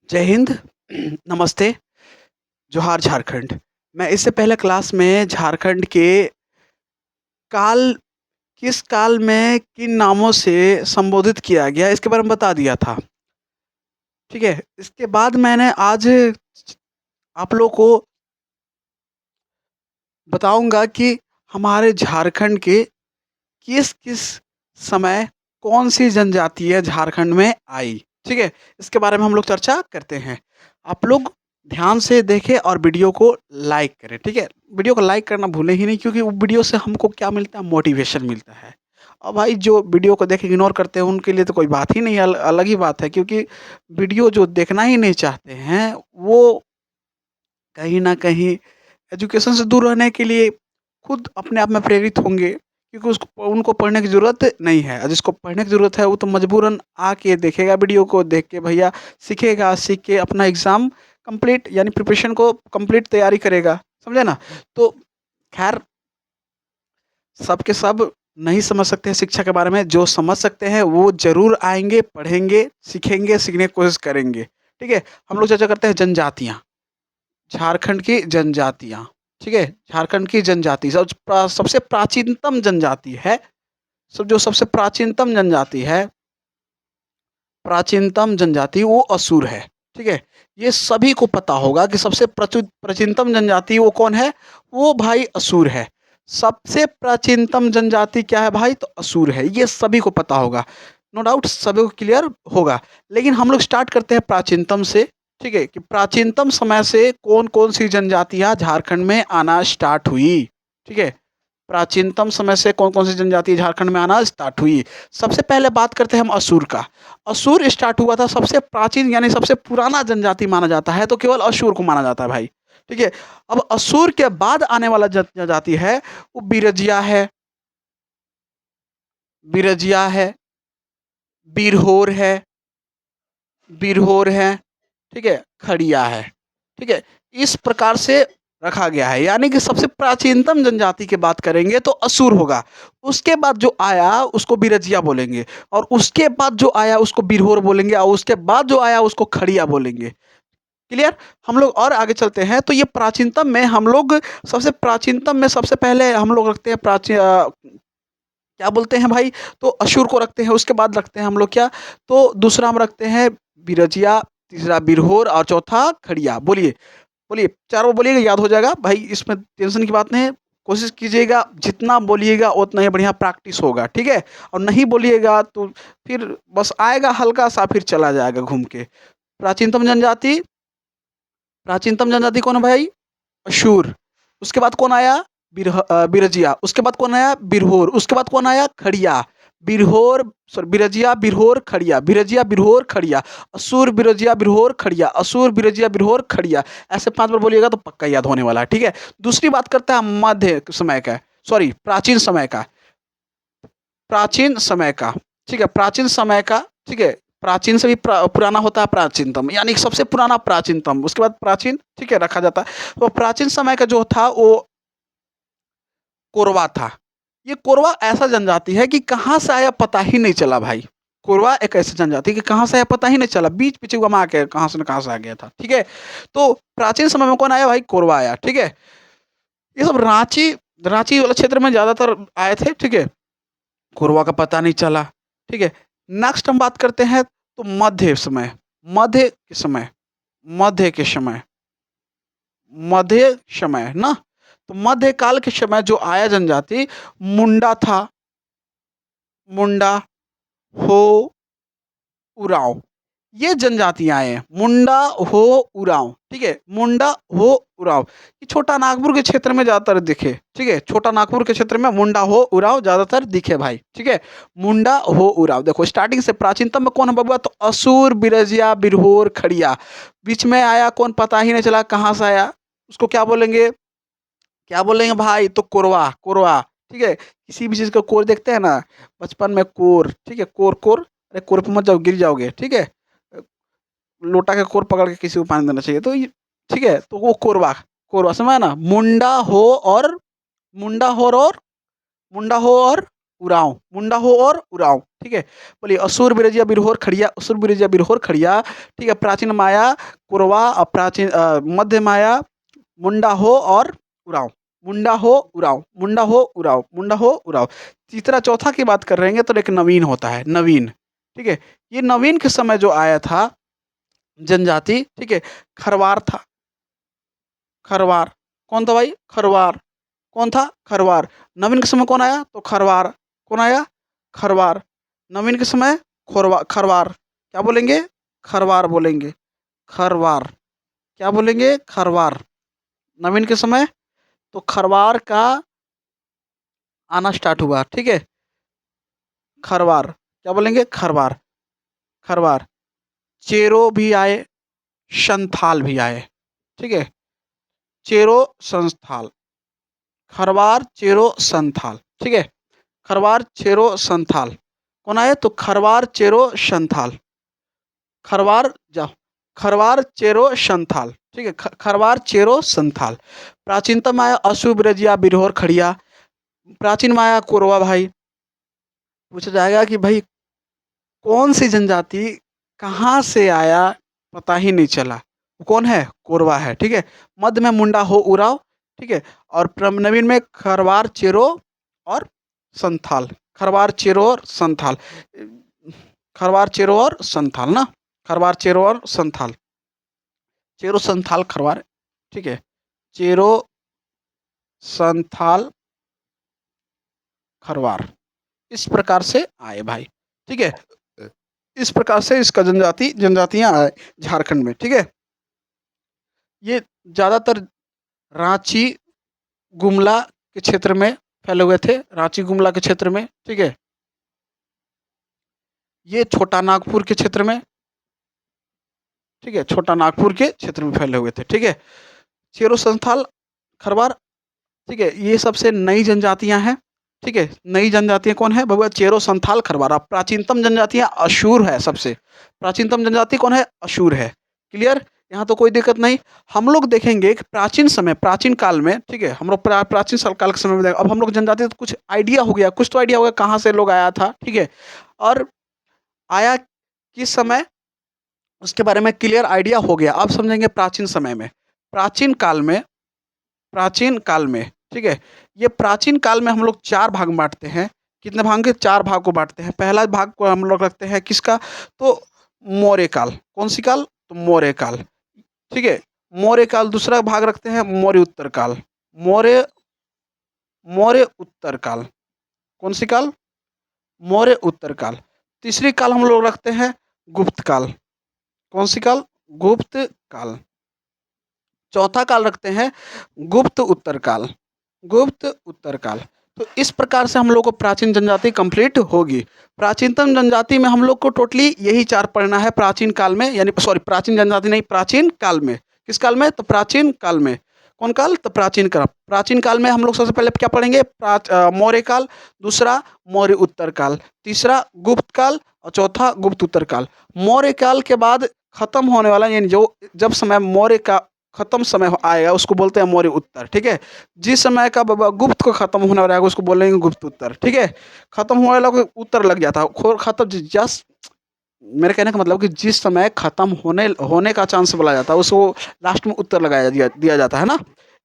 जय हिंद, नमस्ते, जोहार झारखंड। मैं इससे पहले क्लास में झारखंड के काल किस काल में किन नामों से संबोधित किया गया इसके बारे में बता दिया था, ठीक है? इसके बाद मैंने आज आप लोग को बताऊँगा कि हमारे झारखंड के किस-किस समय कौन-सी जनजातीय झारखंड में आई, ठीक है? इसके बारे में हम लोग चर्चा करते हैं। आप लोग ध्यान से देखें और वीडियो को लाइक करें, ठीक है? वीडियो को लाइक करना भूलें ही नहीं क्योंकि वो वीडियो से हमको क्या मिलता है, मोटिवेशन मिलता है। और भाई जो वीडियो को देख के इग्नोर करते हैं उनके लिए तो कोई बात ही नहीं है, अलग ही बात है क्योंकि वीडियो जो देखना ही नहीं चाहते हैं, वो कहीं न कहीं एजुकेशन से दूर रहने के लिए खुद अपने आप में प्रेरित होंगे क्योंकि उसको उनको पढ़ने की ज़रूरत नहीं है और जिसको पढ़ने की ज़रूरत है वो तो मजबूरन आके देखेगा वीडियो को देख के भैया सीखेगा, सीख के अपना एग्ज़ाम कंप्लीट यानी प्रिपरेशन को कंप्लीट तैयारी करेगा, समझे ना? तो खैर सब के सब नहीं समझ सकते हैं शिक्षा के बारे में, जो समझ सकते हैं वो ज़रूर आएँगे, पढ़ेंगे, सीखेंगे, सीखने की कोशिश करेंगे, ठीक है? हम लोग चर्चा करते हैं जनजातियाँ। झारखंड की जनजातियाँ, ठीक है? झारखंड की जनजाति सबसे प्राचीनतम जनजाति है, सब जो सबसे प्राचीनतम जनजाति वो असुर है, ठीक है? ये सभी को पता होगा कि सबसे प्राचीनतम जनजाति वो कौन है? वो भाई असुर है। सबसे प्राचीनतम जनजाति क्या है भाई? तो असुर है, ये सभी को पता होगा। नो डाउट सभी को क्लियर होगा। लेकिन हम लोग स्टार्ट करते हैं प्राचीनतम से, ठीक है? कि प्राचीनतम समय से कौन-कौन सी जनजातियाँ झारखंड में आना स्टार्ट हुई, ठीक है? प्राचीनतम समय से कौन-कौन सी जनजाति झारखंड में आना स्टार्ट हुई। सबसे पहले बात करते हैं हम असुर का। असुर स्टार्ट हुआ था सबसे प्राचीन यानी सबसे पुराना जनजाति माना जाता है तो केवल असुर को माना जाता है भाई, ठीक है? अब असुर के बाद आने वाला जनजाति है वो बिरजिया है, बिरहोर है, ठीक है? खड़िया है, ठीक है? इस प्रकार से रखा गया है यानी कि सबसे प्राचीनतम जनजाति की बात करेंगे तो असुर होगा। उसके बाद जो आया उसको बिरजिया बोलेंगे और उसके बाद जो आया उसको बिरहोर बोलेंगे और उसके बाद जो आया उसको खड़िया बोलेंगे। क्लियर? हम लोग और आगे चलते हैं तो ये प्राचीनतम में हम लोग सबसे प्राचीनतम में सबसे पहले हम लोग रखते हैं क्या बोलते हैं भाई? तो असुर को रखते हैं, उसके बाद रखते हैं हम लोग क्या? तो दूसरा हम रखते हैं बिरजिया, तीसरा बिरहोर और चौथा खड़िया। बोलिए, बोलिए चारों बोलिएगा याद हो जाएगा। भाई इसमें टेंशन की बात नहीं है। कोशिश कीजिएगा जितना बोलिएगा उतना ही बढ़िया प्रैक्टिस होगा, ठीक है? और नहीं बोलिएगा तो फिर बस आएगा हल्का-सा फिर चला जाएगा घूम के। प्राचीनतम जनजाति प्राचीनतम जनजाति कौन है भाई? अशूर। उसके बाद कौन आया? बिरजिया। उसके बाद कौन आया? बिरहोर। उसके बाद कौन आया? खड़िया। बिरहोर सॉरी बिरजिया, बिरहोर, खड़िया। बिरजिया, बिरहोर, खड़िया। असुर, बिरजिया, बिरहोर, खड़िया। असुर, बिरजिया, बिरहोर, खड़िया। ऐसे 5 बार बोलिएगा तो पक्का याद होने वाला है, ठीक है? दूसरी बात करते हैं मध्य समय का, सॉरी प्राचीन समय का। प्राचीन समय का, ठीक है? प्राचीन समय का, ठीक है? प्राचीन से भी पुराना होता है प्राचीनतम, यानी कि सबसे पुराना प्राचीनतम, उसके बाद प्राचीन, ठीक है? रखा जाता है। तो प्राचीन समय का जो था वो कोरवा था। ये कोरवा ऐसा जनजाति है कि कहाँ से आया पता ही नहीं चला भाई। कोरवा एक ऐसी जनजाति कि कहाँ से आया पता ही नहीं चला, बीच-बीच में आके कहाँ से न कहाँ से आ गया था, ठीक है? तो प्राचीन समय में कौन आया भाई? कोरवा आया, ठीक है? ये सब रांची रांची वाले क्षेत्र में ज़्यादातर आए थे, ठीक है? कोरवा का पता नहीं चला, ठीक है? नेक्स्ट हम बात करते हैं तो मध्य के समय मध्य के समय मध्य समय ना, तो मध्यकाल के समय जो आया जनजाति मुंडा था, मुंडा, हो, उरांव, ये जनजातियाँ आए हैं। मुंडा, हो, उरांव, ठीक है? मुंडा, हो, उरांव। ये छोटा नागपुर के क्षेत्र में ज़्यादातर दिखे, ठीक है? छोटा नागपुर के क्षेत्र में मुंडा, हो, उरांव ज़्यादातर दिखे भाई, ठीक है? मुंडा, हो, उरांव। देखो स्टार्टिंग से प्राचीनतम में कौन है बबुआ? तो असुर, बिरजिया, बिरहोर, खड़िया। बीच में आया कौन पता ही नहीं चला कहाँ से आया, उसको क्या बोलेंगे भाई? तो कोरवा, कोरवा, ठीक है? किसी भी चीज़ का कोर देखते हैं ना, बचपन में कोर, ठीक है? कोर, कोर, अरे कोर पे मत जाओ गिर जाओगे, ठीक है? लोटा का कोर पकड़ के किसी को पानी देना चाहिए, तो ये ठीक है? तो वो कोरवा, कोरवा समझ आया ना? मुंडा हो और मुंडा हो और उरांव, मुंडा हो और उरांव, ठीक है? बोलिए असुर, बिरजिया, बिरहोर, खड़िया, असुर, बिरजिया, बिरहोर, खड़िया, ठीक है? प्राचीन माया, कोरवा, मध्य माया, मुंडा हो और उरांव, मुंडा हो, उरांव, मुंडा हो, उरांव, मुंडा हो, उरांव। तीसरा चौथा की बात कर रहेंगे तो एक नवीन होता है, नवीन, ठीक है? ये नवीन के समय जो आया था जनजाति, ठीक है? खरवार था, खरवार। कौन था भाई? खरवार। कौन था? खरवार। नवीन के समय कौन आया? तो खरवार। कौन आया? खरवार। नवीन के समय खरवार। क्या बोलेंगे? खरवार बोलेंगे। खरवार। क्या बोलेंगे? खरवार। नवीन के समय तो खरवार का आना स्टार्ट हुआ, ठीक है? खरवार। क्या बोलेंगे? खरवार। खरवार। चेरो भी आए, संथाल भी आए, ठीक है? चेरो, संथाल। खरवार, चेरो, संथाल, ठीक है? खरवार, चेरो, संथाल। कौन आए? तो खरवार, चेरो, संथाल। खरवार जाओ। खरवार, चेरो, संथाल, ठीक है? खरवार, चेरो, संथाल। प्राचीनतम आया अशुभ, रजिया, बिरहोर, खड़िया। प्राचीन माया कोरवा भाई। पूछा जाएगा कि भाई कौन सी जनजाति कहाँ से आया, पता ही नहीं चला। वो कौन है? कोरवा है, ठीक है? मध्य में मुंडा हो, उराव, ठीक है? और नवीन में खरवार, चेरो और संथाल। खरवार, चेरो और संथाल। खरवार, चेरो और संथाल ना। खरवार, चेरो और संथाल। चेरो, संथाल, खरवार, ठीक है? चेरो, संथाल, खरवार। इस प्रकार से आए भाई, ठीक है? इस प्रकार से इसका जनजातियां आए झारखंड में, ठीक है? ये ज्यादातर रांची, गुमला के क्षेत्र में फैले हुए थे, रांची गुमला के क्षेत्र में, ठीक है? ये छोटा नागपुर के क्षेत्र में, ठीक है? छोटा नागपुर के क्षेत्र में फैले हुए थे, ठीक है? चेरो, संथाल, खरवार, ठीक है? ये सबसे नई जनजातियां हैं, ठीक है? नई जनजातियां कौन है भगवा? चेरो, संथाल, खरवार। अब प्राचीनतम जनजातियां अशूर है सबसे। प्राचीनतम जनजाति कौन है? अशूर है। क्लियर? यहाँ तो कोई दिक्कत नहीं। हम लोग देखेंगे कि प्राचीन समय, प्राचीन काल में, ठीक है? हम लोग प्राचीन काल के समय में अब हम लोग जनजाति तो कुछ आइडिया हो गया, कुछ तो आइडिया हो गया कहाँ से लोग आया था, ठीक है? और आया किस समय, उसके बारे में क्लियर आइडिया हो गया। अब समझेंगे प्राचीन समय में, प्राचीन काल में, प्राचीन काल में, ठीक है? ये प्राचीन काल में हम लोग चार भाग में बांटते हैं। कितने भाग के? चार भाग को बांटते हैं। पहला भाग को हम लोग रखते हैं किसका? तो मौर्य काल। कौन सी काल? तो मौर्य काल, ठीक है? मौर्य काल। दूसरा भाग रखते हैं मौर्य उत्तर काल। मौर्य, मौर्य उत्तर काल। कौन सी काल? मौर्य उत्तर काल। तीसरी काल हम लोग रखते हैं गुप्त काल। कौन सी काल? गुप्त काल। चौथा काल रखते हैं गुप्त उत्तर काल। गुप्त उत्तर काल। तो इस प्रकार से हम लोग को प्राचीन जनजाति कंप्लीट होगी। प्राचीनतम जनजाति में हम लोग को टोटली यही चार पढ़ना है प्राचीन काल में, यानी सॉरी प्राचीन जनजाति नहीं, प्राचीन काल में। किस काल में? तो प्राचीन काल में। कौन काल? तो प्राचीन काल। प्राचीन काल में हम लोग सबसे पहले क्या पढ़ेंगे? मौर्य काल। दूसरा मौर्य उत्तर काल। तीसरा गुप्त काल और चौथा गुप्त उत्तर काल। मौर्य काल के बाद खत्म होने वाला, यानी जो जब समय मौर्य का खत्म समय आएगा उसको बोलते हैं मौर्य उत्तर, ठीक है? जिस समय का गुप्त को खत्म होने वाला है उसको बोलेंगे गुप्त उत्तर, ठीक है? खत्म होने वाला को उत्तर लग जाता है, खत्म जस्ट, मेरे कहने का मतलब कि जिस समय खत्म होने होने का चांस बोला जाता है उसको लास्ट में उत्तर लगाया दिया जाता है ना।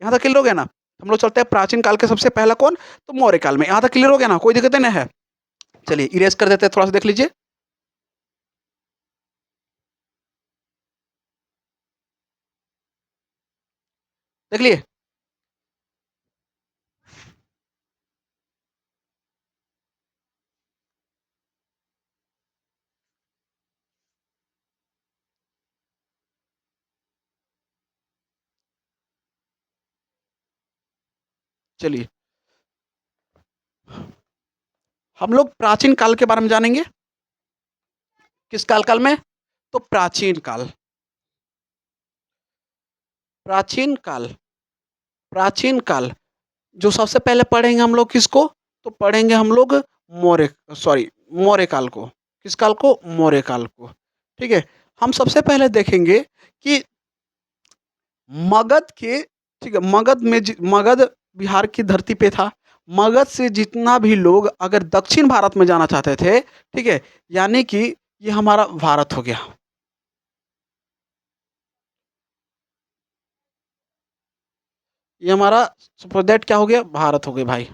यहाँ तक क्लियर हो गया ना? हम लोग चलते हैं प्राचीन काल के सबसे पहला कौन? तो मौर्य काल में। यहाँ तक क्लियर हो गया ना? कोई दिक्कत नहीं है? चलिए इरेज कर देते हैं, थोड़ा सा देख लीजिए। देख लिए? चलिए हम लोग प्राचीन काल के बारे में जानेंगे। किस काल में? तो प्राचीन काल। प्राचीन काल। प्राचीन काल। जो सबसे पहले पढ़ेंगे हम लोग किसको? तो पढ़ेंगे हम लोग मौर्य, सॉरी मौर्य काल को। किस काल को? मौर्य काल को, ठीक है? हम सबसे पहले देखेंगे कि मगध के, ठीक है? मगध में मगध बिहार की धरती पे था। मगध से जितना भी लोग अगर दक्षिण भारत में जाना चाहते थे, ठीक है? यानी कि ये हमारा भारत हो गया। ये हमारा सपोज़ दैट क्या हो गया? भारत हो गया भाई,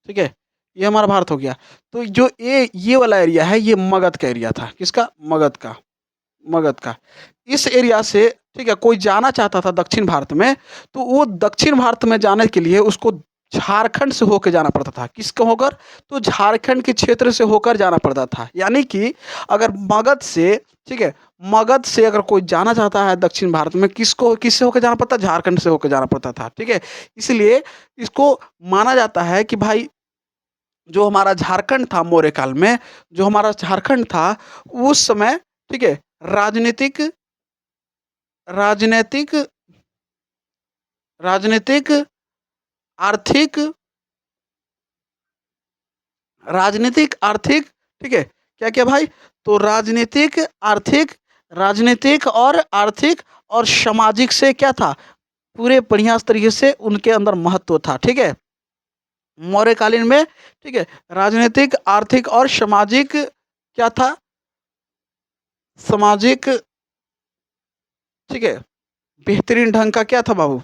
ठीक है? ये हमारा भारत हो गया। तो जो ये वाला एरिया है, ये मगध का एरिया था। किसका? मगध का। मगध का। इस एरिया से, ठीक है, कोई जाना चाहता था दक्षिण भारत में, तो वो दक्षिण भारत में जाने के लिए उसको झारखंड से होके जाना पड़ता था। किसको होकर? तो झारखंड के क्षेत्र से होकर जाना पड़ता था। यानी कि अगर मगध से, ठीक है, मगध से अगर कोई जाना चाहता है दक्षिण भारत में, किससे होकर जाना पड़ता? झारखंड से होकर जाना पड़ता था, ठीक है? इसलिए इसको माना जाता है कि भाई जो हमारा झारखंड था मौर्य काल में, जो हमारा झारखंड था, उस समय, ठीक है, राजनीतिक राजनैतिक राजनीतिक, आर्थिक, राजनीतिक, आर्थिक, ठीक है, क्या-क्या भाई? तो राजनीतिक और आर्थिक और सामाजिक से क्या था? पूरे बढ़िया तरीके से उनके अंदर महत्व था, ठीक है? मौर्यकालीन में, ठीक है, राजनीतिक, आर्थिक और सामाजिक क्या था? सामाजिक, ठीक है, बेहतरीन ढंग का क्या था बाबू?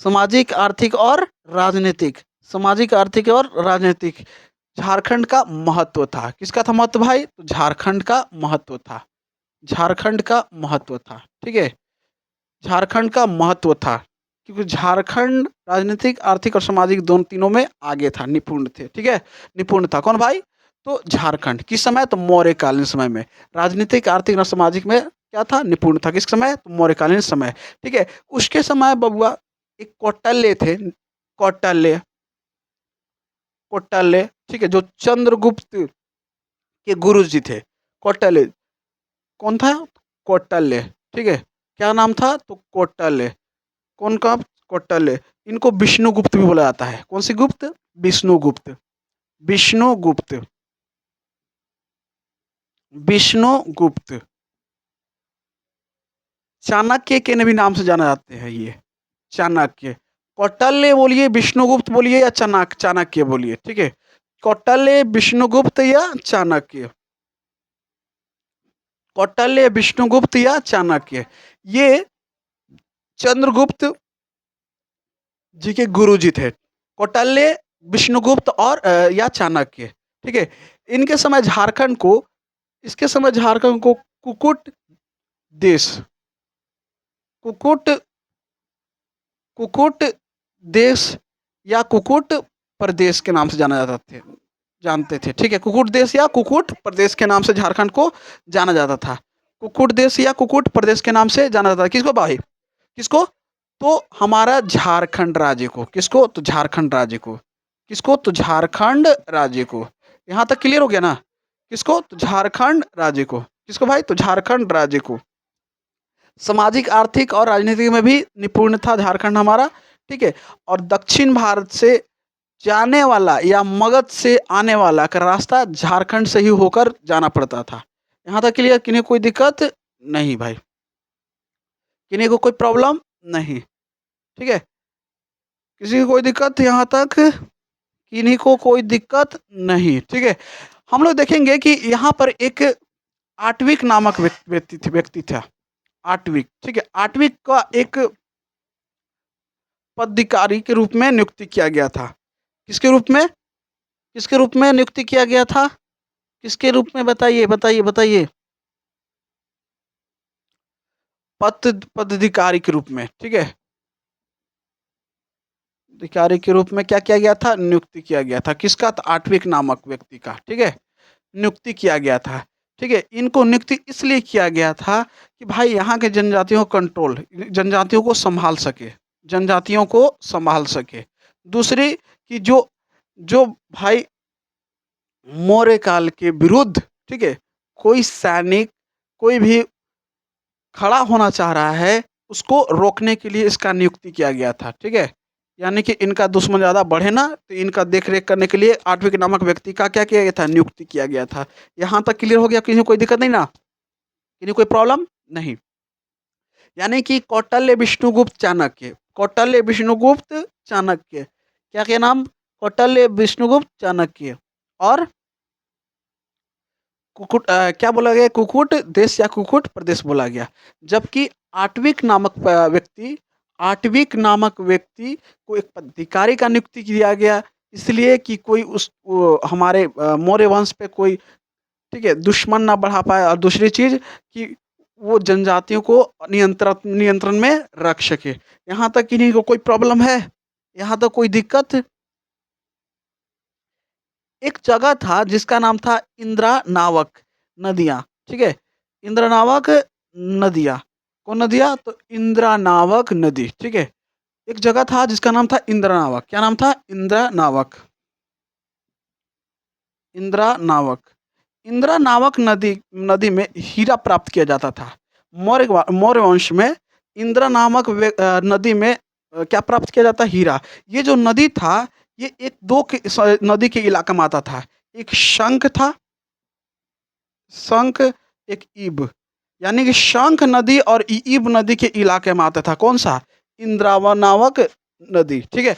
सामाजिक, आर्थिक और राजनीतिक, सामाजिक, आर्थिक और राजनीतिक। झारखंड का महत्व था। किसका था महत्व भाई? तो झारखंड का महत्व था। झारखंड का महत्व था, ठीक है? झारखंड का महत्व था, क्योंकि झारखंड राजनीतिक, आर्थिक और सामाजिक दोनों तीनों में आगे था, निपुण थे, ठीक है? निपुण था कौन भाई? तो झारखंड। किस समय? तो मौर्यकालीन समय में। राजनीतिक, आर्थिक और सामाजिक में क्या था? निपुण था। किस समय? तो मौर्यकालीन समय, ठीक है? उसके समय बबुआ एक कौटिल्य थे, कौटिल्य, कौटिल्य, ठीक है, जो चंद्रगुप्त के गुरुजी थे। कौटिल्य कौन था? कौटिल्य, ठीक है? क्या नाम था? तो कौटिल्य। कौन का? कौटिल्य। इनको विष्णुगुप्त भी बोला जाता है। कौन सी गुप्त? विष्णुगुप्त। विष्णुगुप्त, विष्णुगुप्त। चाणक्य के ने भी नाम से जाना जाते हैं ये, चाणक्य। कौटिल्य बोलिए, विष्णुगुप्त बोलिए या चाणक्य बोलिए, ठीक है? कौटिल्य, विष्णुगुप्त या चाणक्य। कौटिल्य, विष्णुगुप्त या चाणक्य। ये चंद्रगुप्त जी के गुरुजी थे। कौटिल्य, विष्णुगुप्त और या चाणक्य, ठीक है? इनके समय झारखंड को इसके समय झारखंड को कुकुट देश, कुकुट कुकुट देश या कुकुट प्रदेश के नाम से जाना जाता थे जानते थे, ठीक है? कुकुट देश या कुकुट प्रदेश के नाम से झारखंड को जाना जाता था। कुकुट देश या कुकुट प्रदेश के नाम से जाना जाता था। किसको भाई? किसको? तो हमारा झारखंड राज्य को। किसको? तो झारखंड राज्य को। किसको? तो झारखंड राज्य को। यहाँ तक क्लियर हो गया ना? किसको? तो झारखंड राज्य को। किसको भाई? तो झारखंड राज्य को। सामाजिक, आर्थिक और राजनीतिक में भी निपुण था झारखंड हमारा, ठीक है? और दक्षिण भारत से जाने वाला या मगध से आने वाला का रास्ता झारखंड से ही होकर जाना पड़ता था। यहाँ तक क्लियर? किन्हीं को कोई दिक्कत नहीं भाई, किन्हीं को कोई प्रॉब्लम नहीं, ठीक है? किसी को कोई दिक्कत यहाँ तक? किन्हीं को कोई दिक्कत नहीं, ठीक है? हम लोग देखेंगे कि यहाँ पर एक आटविक नामक व्यक्ति था। आटविक, ठीक है? आटविक का एक पदाधिकारी के रूप में नियुक्ति किया गया था। किसके रूप में? किसके रूप में नियुक्ति किया गया था? किसके रूप में? बताइए, बताइए, बताइए। पदाधिकारी के रूप में, ठीक है? अधिकारी के रूप में क्या किया गया था? नियुक्ति किया गया था। किसका? तो आटविक नामक व्यक्ति का, ठीक है? नियुक्ति किया गया था, ठीक है? इनको नियुक्ति इसलिए किया गया था कि भाई यहाँ के जनजातियों को कंट्रोल, जनजातियों को सँभाल सके, जनजातियों को सँभाल सके। दूसरी कि जो जो भाई मौर्य काल के विरुद्ध, ठीक है, कोई सैनिक, कोई भी खड़ा होना चाह रहा है, उसको रोकने के लिए इसका नियुक्ति किया गया था, ठीक है? यानी कि इनका दुश्मन ज़्यादा बढ़े ना, तो इनका देख-रेख करने के लिए आटविक नामक व्यक्ति का क्या किया गया था? नियुक्ति किया गया था। यहाँ तक क्लियर हो गया? किसी को कोई दिक्कत नहीं ना? किसी को कोई प्रॉब्लम नहीं? यानी कि कौटिल्य, विष्णुगुप्त, चाणक्य कौटिल्य, विष्णुगुप्त, चाणक्य। क्या नाम? कौटिल्य, विष्णुगुप्त, चाणक्य। और क्या बोला गया? कुकुट देश या कुकुट प्रदेश बोला गया। जबकि आटविक नामक व्यक्ति को एक पदाधिकारी का नियुक्ति किया गया, इसलिए कि कोई हमारे मौर्य वंश पे कोई, ठीक है, दुश्मन ना बढ़ा पाए, और दूसरी चीज कि वो जनजातियों को नियंत्रण नियंत्रण में रख सके। यहाँ तक किन्हीं को कोई प्रॉब्लम है? यहाँ तक कोई दिक्कत? एक जगह था जिसका नाम था इंद्रा नावक नदियाँ, ठीक है? इंद्रा नावक नदियाँ, कौन नदियाँ? तो इंद्रा नावक नदी, ठीक है? एक जगह था जिसका नाम था इंद्रा नावक। क्या नाम था? इंद्रा नावक। इंद्रा नावक। इंद्रा नावक नदी नदी में हीरा प्राप्त किया जाता था। मौर्य वंश में इंद्रा नामक नदी में क्या प्राप्त किया जाता? हीरा। ये जो नदी था, ये एक दो नदी के इलाका में आता था। एक शंख था, शंख, एक ईब, यानी कि शंख नदी और ईब नदी के इलाके में आता था। कौन सा? इंद्रावन नामक नदी, ठीक है?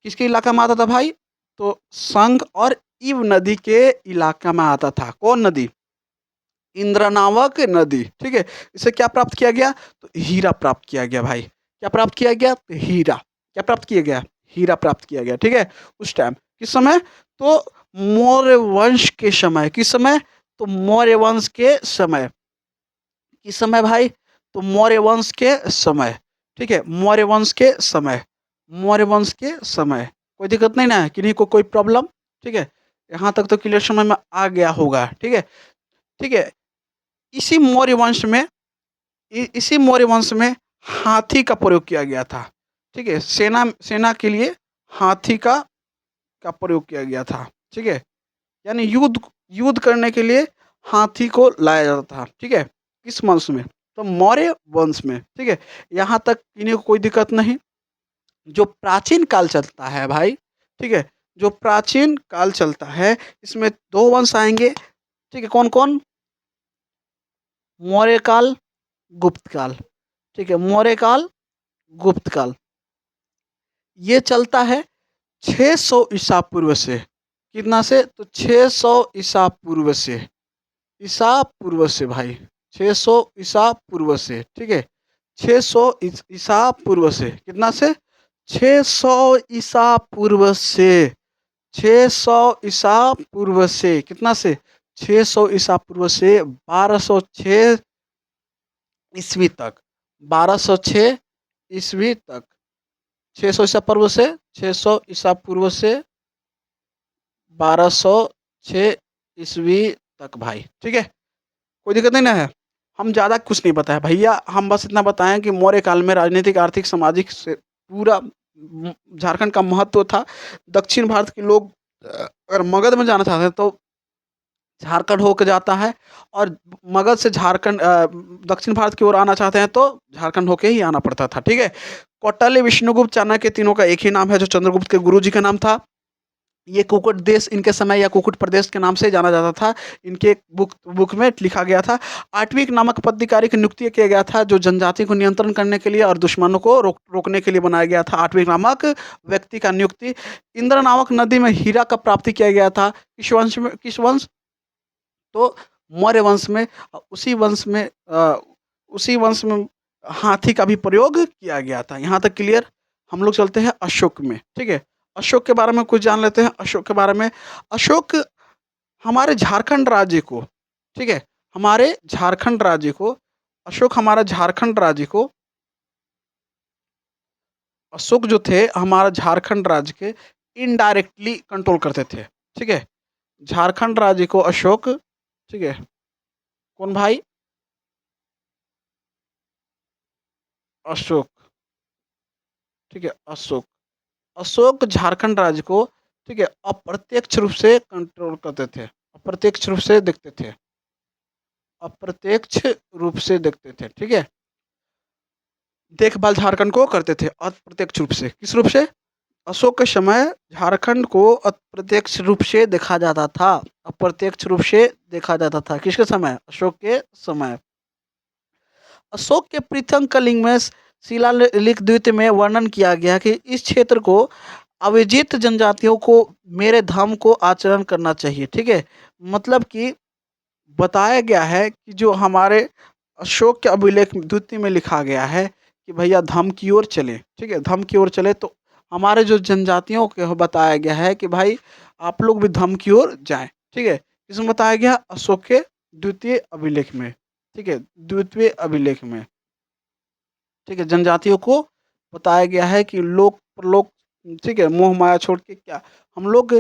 किसके इलाका में आता था भाई? तो शंख और ईब नदी के इलाका में आता था। कौन नदी? इंद्र नामक नदी, ठीक है? इसे क्या प्राप्त किया गया? तो हीरा प्राप्त किया गया भाई। क्या प्राप्त किया गया? तो हीरा। क्या प्राप्त किया गया? हीरा प्राप्त किया गया, ठीक है? उस टाइम किस समय? तो मौर्य वंश के समय। किस समय? तो मौर्य वंश के समय। किस समय भाई? तो मौर्य वंश के समय, ठीक है? मौर्य वंश के समय, मौर्य वंश के समय। कोई दिक्कत नहीं ना? किन्हीं को कोई प्रॉब्लम? ठीक है? यहाँ तक तो क्लियर समझ में आ गया होगा, ठीक है? ठीक है? इसी मौर्य वंश में इसी मौर्य वंश में हाथी का प्रयोग किया गया था, ठीक है? सेना सेना के लिए हाथी का प्रयोग किया गया था, ठीक है? यानी युद्ध युद्ध करने के लिए हाथी को लाया जाता था, ठीक है? किस वंश में? तो मौर्य वंश में, ठीक है? यहाँ तक किन्हीं को कोई दिक्कत नहीं। जो प्राचीन काल चलता है भाई, ठीक है? जो प्राचीन काल चलता है, इसमें दो वंश आएंगे, ठीक है? कौन कौन? मौर्य काल, गुप्त काल, ठीक है? मौर्य काल, गुप्त काल। ये चलता है 600 ईसा पूर्व से। कितना से? तो 600 ईसा पूर्व से। ईसा पूर्व से भाई, 600 ईसा पूर्व से, ठीक है? 600 ईसा पूर्व से। कितना से? 600 ईसा पूर्व से। 600 ईसा पूर्व से। कितना से? 600 ईसा पूर्व से 1206 ईस्वी तक। 1206 ईस्वी तक। 600 ईसा पूर्व से 600 ईसा पूर्व से 1206 ईस्वी तक भाई, ठीक है? कोई दिक्कत नहीं ना है? हम ज़्यादा कुछ नहीं बताए भैया, हम बस इतना बताएं कि मौर्य काल में राजनीतिक, आर्थिक, सामाजिक से पूरा झारखंड का महत्व था। दक्षिण भारत के लोग अगर मगध में जाना चाहते हैं तो झारखंड होकर जाता है, और मगध से झारखंड दक्षिण भारत की ओर आना चाहते हैं तो झारखंड होके ही आना पड़ता था, ठीक है? कौटिल्य, विष्णुगुप्त, चाणक्य तीनों का एक ही नाम है, जो चंद्रगुप्त के गुरु जी का नाम था। ये कुकुट देश इनके समय या कुकुट प्रदेश के नाम से जाना जाता था। इनके बुक बुक में लिखा गया था। आटविक नामक पदाधिकारी की नियुक्ति किया गया था, जो जनजाति को नियंत्रण करने के लिए और दुश्मनों को रोकने के लिए बनाया गया था। आटविक नामक व्यक्ति का नियुक्ति। इंद्र नामक नदी में हीरा का प्राप्ति किया गया था। किस वंश? तो मौर्य वंश में। उसी वंश में हाथी का भी प्रयोग किया गया था। यहाँ तक क्लियर? हम लोग चलते हैं अशोक में, ठीक है? अशोक के बारे में कुछ जान लेते हैं। अशोक के बारे में, अशोक हमारे झारखंड राज्य को, ठीक है? हमारे झारखंड राज्य को, अशोक हमारा झारखंड राज्य को, अशोक जो थे हमारा झारखंड राज्य के इनडायरेक्टली कंट्रोल करते थे, ठीक है? झारखंड राज्य को अशोक, ठीक है? कौन भाई? अशोक, ठीक है? अशोक, अशोक झारखंड राज्य को, ठीक है, अप्रत्यक्ष रूप से कंट्रोल करते थे। अप्रत्यक्ष रूप से देखते थे। अप्रत्यक्ष रूप से देखते थे, ठीक है? देखभाल झारखंड को करते थे अप्रत्यक्ष रूप से। किस रूप से? अशोक के समय झारखंड को अप्रत्यक्ष रूप से देखा जाता था। अप्रत्यक्ष रूप से देखा जाता था। किसके समय? अशोक के समय। अशोक के प्रथम कलिंग में शिलालेख द्वितीय में वर्णन किया गया कि इस क्षेत्र को अविजित जनजातियों को मेरे धाम को आचरण करना चाहिए, ठीक है? मतलब कि बताया गया है कि जो हमारे अशोक के अभिलेख द्वितीय में लिखा गया है कि भैया धम्म की ओर चले, ठीक है? धम्म की ओर चले तो हमारे जो जनजातियों को बताया गया है कि भाई आप लोग भी धम्म की ओर जाएँ, ठीक है? इसमें बताया गया अशोक के द्वितीय अभिलेख में, ठीक है? द्वितीय अभिलेख में, ठीक है? जनजातियों को बताया गया है कि लोक परलोक, ठीक है? मोह माया छोड़ के क्या हम लोग,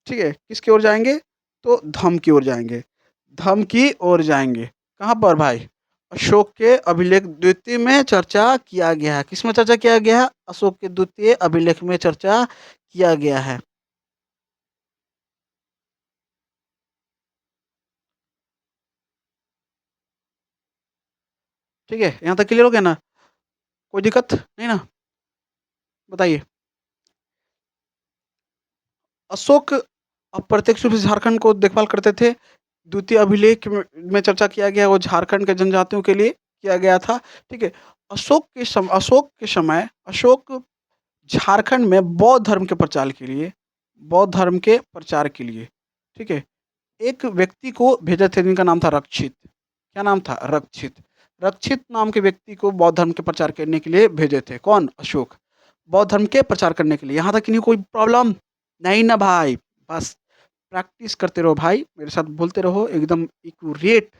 ठीक है, किसकी ओर जाएँगे? तो धम्म की ओर जाएँगे, धम्म की ओर जाएँगे। कहाँ पर भाई? अशोक के अभिलेख द्वितीय में चर्चा किया गया है। किसमें चर्चा किया गया है? अशोक के द्वितीय अभिलेख में चर्चा किया गया है। ठीक है? यहाँ तक क्लियर हो गया ना? कोई दिक्कत नहीं ना? बताइए। अशोक अप्रत्यक्ष रूप से झारखंड को देखभाल करते थे। द्वितीय अभिलेख में चर्चा किया गया वो झारखंड के जनजातियों के लिए किया गया था, ठीक है? अशोक के समय अशोक झारखंड में बौद्ध धर्म के प्रचार के लिए, बौद्ध धर्म के प्रचार के लिए, ठीक है? एक व्यक्ति को भेजे थे जिनका नाम था रक्षित। क्या नाम था? रक्षित। रक्षित नाम के व्यक्ति को बौद्ध धर्म के प्रचार करने के लिए भेजे थे। कौन? अशोक। बौद्ध धर्म के प्रचार करने के लिए। यहाँ तक कि नहीं कोई प्रॉब्लम? नहीं ना भाई? बस प्रैक्टिस करते रहो भाई, मेरे साथ बोलते रहो एकदम एक्यूरेट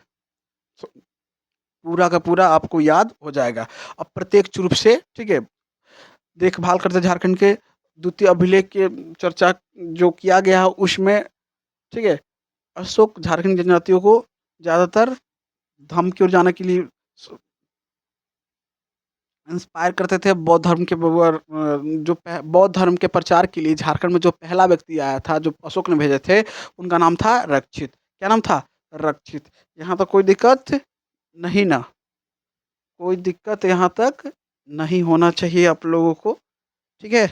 पूरा का पूरा आपको याद हो जाएगा। अब प्रत्यक्ष रूप से, ठीक है, देखभाल करते झारखंड के द्वितीय अभिलेख के चर्चा जो किया गया है उसमें, ठीक है, अशोक झारखंड की जनजातियों को ज़्यादातर धर्म की ओर जाने के लिए इंस्पायर करते थे। बौद्ध धर्म के जो बौद्ध धर्म के प्रचार के लिए झारखंड में जो पहला व्यक्ति आया था जो अशोक ने भेजे थे उनका नाम था रक्षित। क्या नाम था? रक्षित। यहाँ तो कोई दिक्कत नहीं ना? कोई दिक्कत यहाँ तक नहीं होना चाहिए आप लोगों को, ठीक है?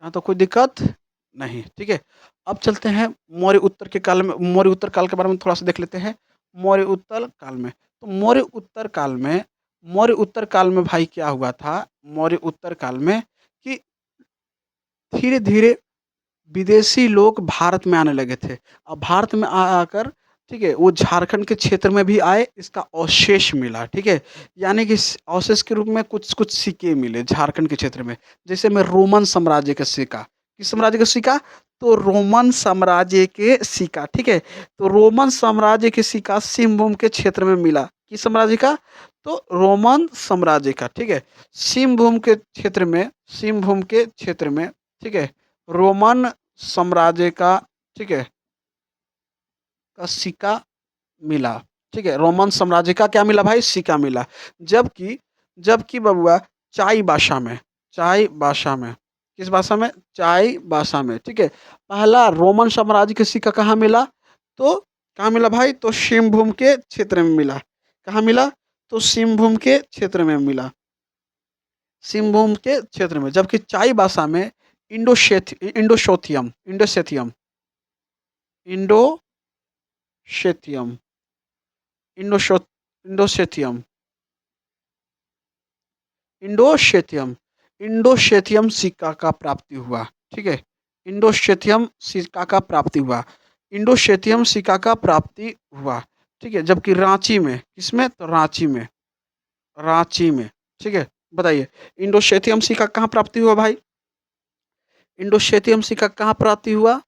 यहाँ तो कोई दिक्कत नहीं, ठीक है? अब चलते हैं मौर्य उत्तर काल के बारे में थोड़ा सा देख लेते हैं। मौर्य उत्तर काल में, तो मौर्य उत्तर काल में भाई क्या हुआ था? मौर्य उत्तर काल में कि धीरे धीरे विदेशी लोग भारत में आने लगे थे। अब भारत में आकर, ठीक है, वो झारखंड के क्षेत्र में भी आए, इसका अवशेष मिला, ठीक है? यानी कि अवशेष के रूप में कुछ कुछ सिक्के मिले झारखंड के क्षेत्र में, जैसे में रोमन साम्राज्य का सिक्का। किस साम्राज्य का सिक्का? तो रोमन साम्राज्य के सिक्का, ठीक है? तो रोमन साम्राज्य के सिक्का सिंहभूम के क्षेत्र में मिला। किस साम्राज्य का? तो रोमन साम्राज्य का, ठीक है? सिंहभूम के क्षेत्र में, ठीक है, रोमन साम्राज्य का, ठीक है, का सिक्का मिला, ठीक है? रोमन साम्राज्य का क्या मिला भाई? सिक्का मिला। जबकि जबकि बबुआ चाई भाषा में, किस भाषा में? चाई भाषा में, ठीक है? पहला रोमन साम्राज्य का सिक्का कहाँ मिला? तो कहाँ मिला भाई? तो सिंहभूम के क्षेत्र में मिला। कहाँ मिला? तो सिंहभूम के क्षेत्र में मिला। सिंहभूम के क्षेत्र में। जबकि चाई भाषा में इंडोशेथियम इंडोशेथियम इंडोशो इंडोशेथियम इंडोशेथियम इंडोशेथियम सिक्का का प्राप्ति हुआ, ठीक है? इंडोशेथियम सिक्का का प्राप्ति हुआ। इंडोशेथियम सिक्का का प्राप्ति हुआ, ठीक है? जबकि रांची में, किसमें? तो रांची में, ठीक है? बताइए इंडोशेथियम सिक्का कहाँ प्राप्ति हुआ भाई? इंडोशेथियम सिक्का कहाँ प्राप्ति हुआ?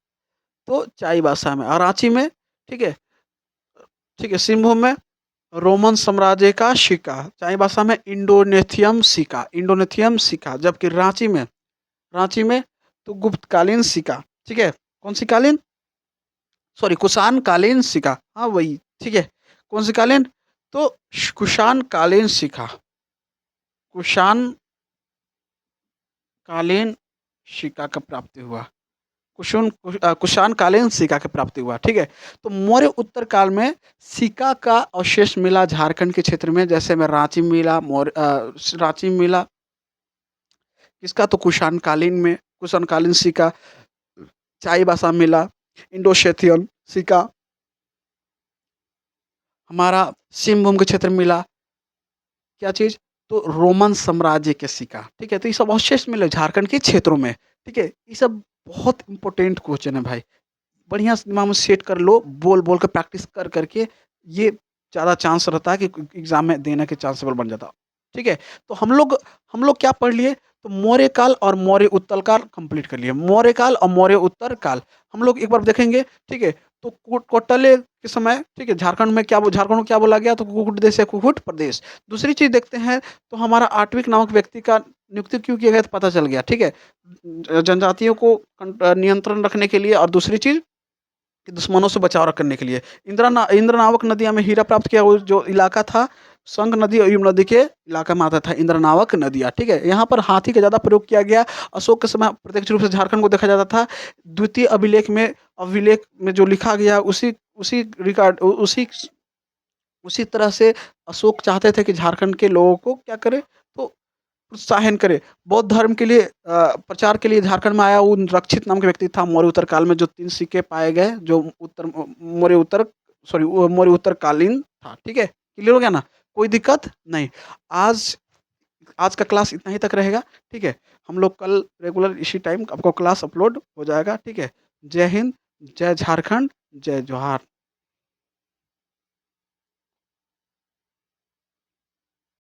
तो चाई भाषा में। और रांची में, ठीक है, ठीक है, सिंहभूम में रोमन साम्राज्य का सिक्का। चाई भाषा में इंडोनेथियम सिक्का। जबकि रांची में तो गुप्तकालीन सिक्का, ठीक है? कौन सी कालीन? सॉरी, कुषाण कालीन सिक्का, हाँ वही, ठीक है? कौन सी कालीन? तो कुषाण कालीन सिक्का, कुषाण कालीन सिक्का का प्राप्ति हुआ। कुषाण कालीन सिक्का की प्राप्ति हुआ, ठीक है? तो मौर्य उत्तर काल में सिक्का का अवशेष मिला झारखंड के क्षेत्र में, जैसे में रांची में मिला। किसका? तो कुषाण कालीन सिक्का। चाई भाषा में मिला, इंडो-क्षेत्रीयन सिक्का हमारा सिंहभूम के क्षेत्र में मिला। क्या चीज़? तो रोमन साम्राज्य के सिक्का, ठीक है? तो ये सब अवशेष मिले झारखंड के क्षेत्रों में, ठीक है? ये सब बहुत इम्पोर्टेंट क्वेश्चन है भाई। बढ़िया से दिमाग में सेट कर लो, बोल-बोल के प्रैक्टिस कर के ये ज़्यादा चांस रहता है कि एग्ज़ाम में देने के चांसेबल बन जाता। ठीक है? तो हम लोग क्या पढ़ लिए? तो मौर्य काल और मौर्य उत्तल काल कंप्लीट कर लिए। मौर्य काल और मौर्य उत्तर काल हम लोग एक बार देखेंगे, ठीक है? तो कोटले के समय, ठीक है? झारखंड को क्या बोला गया? तो कुकुट देश या कुकुट प्रदेश। दूसरी चीज़ देखते हैं, तो हमारा आटविक नामक व्यक्ति का नियुक्ति क्यों किया गया? तो पता चल गया, ठीक है? जनजातियों को नियंत्रण रखने के लिए और दूसरी चीज़ कि दुश्मनों से बचाव करने के लिए। इंद्र नावक नदिया में हीरा प्राप्त किया वो जो इलाका था, संग नदी और यमुना नदी के इलाका में आता था इंद्र नावक नदियाँ, ठीक है? यहाँ पर हाथी का ज़्यादा प्रयोग किया गया। अशोक के समय प्रत्यक्ष रूप से झारखंड को देखा जाता था। द्वितीय अभिलेख में जो लिखा गया उसी उसी रिकॉर्ड उ उसी उसी तरह से अशोक चाहते थे कि झारखंड के लोगों को क्या करे? तो प्रोत्साहन करे। बौद्ध धर्म के लिए प्रचार के लिए झारखंड में आया वो रक्षित नाम का व्यक्ति था मौर्य उत्तर काल में जो 3 सिक्के पाए गए जो मौर्य उत्तरकालीन था, ठीक है? क्लियर हो गया ना? कोई दिक्कत नहीं। आज आज का क्लास इतना ही तक रहेगा, ठीक है? हम लोग कल रेगुलर इसी टाइम आपको क्लास अपलोड हो जाएगा, ठीक है? जय हिंद, जय झारखंड, जय जोहार।